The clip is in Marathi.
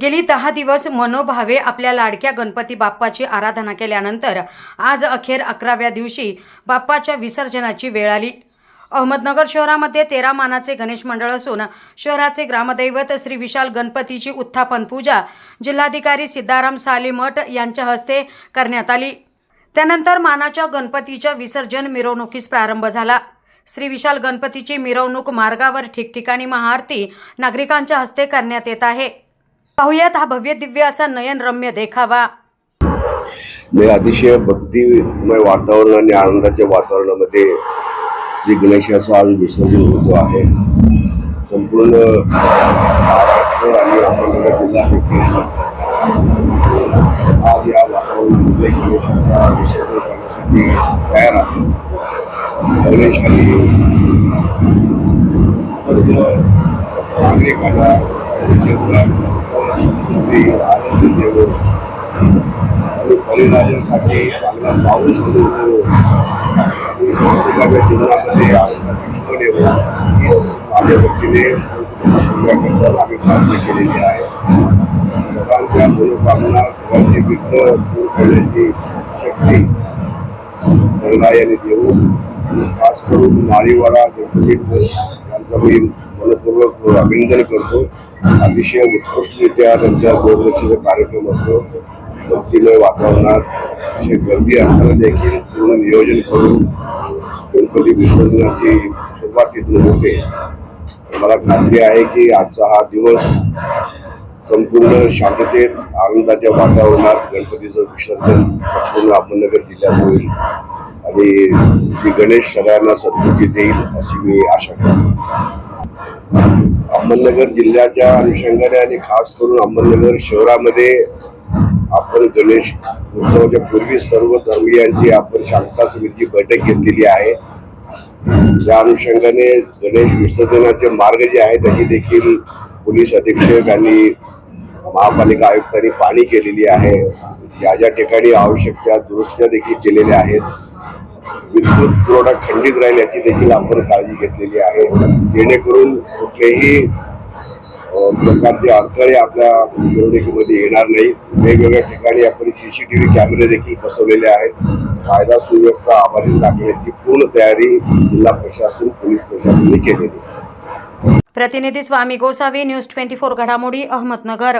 गेली 10 दिवस मनोभावे आपल्या लाडक्या गणपती बाप्पाची आराधना केल्यानंतर आज अखेर 11व्या दिवशी बाप्पाच्या विसर्जनाची वेळ आली। अहमदनगर शहरामध्ये 13 मानाचे गणेश मंडळ असून शहराचे ग्रामदैवत श्री विशाल गणपतीची उत्थापन पूजा जिल्हाधिकारी सिद्धाराम सालीमठ यांच्या हस्ते करण्यात आली। त्यानंतर मानाच्या गणपतीच्या विसर्जन मिरवणुकीस प्रारंभ झाला। श्री विशाल गणपतीची मिरवणूक मार्गावर ठिकठिकाणी महाआरती नागरिकांच्या हस्ते करण्यात येत आहे। पाहुयात हा भव्य दिव्य असा नयनरम्य देखावा। अतिशय भक्तिमय वातावरण आणि आनंदाच्या वातावरणामध्ये श्री गणेशाचं आज विसर्जन होतो आहे। संपूर्ण महाराष्ट्र आणि अहमदनगर जिल्हा देखील आज या वातावरणामध्ये गणेशाचा विसर्जन करण्यासाठी तयार आहे। गणेशाने सर्व नागरिकांना समृद्धी आनंद देवो आणि बलिराजासाठी चांगला पाऊस आणून प्रत्येकाच्या जीवनामध्ये आनंदाची क्षण येवो हीच माझ्या वतीने पूजा आम्ही प्रार्थना केलेली आहे। सर्वांच्या मनोकामना सर्वांची विघ्न दूर करण्याची शक्ती बलिराजाने देऊ। खास करून माळीवाडा गणपती ट्रस्ट यांचा मी मनपूर्वक अभिनंदन करतो। अतिशय उत्कृष्टरित्या त्यांच्या दुर्लक्षित कार्यक्रम असतो। भक्तिमय वातावरणात अशी गर्दी असताना देखील पूर्ण नियोजन करून गणपती विसर्जनाची सुरुवात तिथून होते। मला खात्री आहे की आजचा हा दिवस संपूर्ण शांततेत आनंदाच्या वातावरणात गणपतीचं विसर्जन संपूर्ण अहमदनगर जिल्ह्यात होईल आणि श्री गणेश सगळ्यांना सद्बुद्धी देईल अशी मी आशा करतो। अहमदनगर जिल्ह्याच्या अनुषंगाने आणि खास करून अहमदनगर शहरामध्ये आपण गणेश उत्सवाच्या पूर्वी सर्व धर्मीयांची आपण शांतता समितीची बैठक घेतलेली आहे। त्या अनुषंगाने गणेश विसर्जनाचे मार्ग जे आहे त्याची देखील पोलीस अधीक्षक आणि महापालिका आयुक्तांनी पाहणी केलेली आहे। ज्या ज्या ठिकाणी आवश्यक त्या दुरुस्त्या देखील केलेल्या आहेत। विद्युत पुरवठा खंडित राहील याची देखील आपण काळजी घेतलेली आहे, जेणेकरून कुठलेही प्रकारचे अडथळे आपल्या मिरवणुकीमध्ये येणार नाही। वेगवेगळ्या ठिकाणी आपण CCTV कॅमेरे देखील बसवलेले आहेत। कायदा सुव्यवस्था अबाधित राखण्याची पूर्ण तयारी जिल्हा प्रशासन पोलीस प्रशासनाने केलेली आहे। प्रतिनिधी स्वामी गोसावी, न्यूज 24 घडामोडी, अहमदनगर।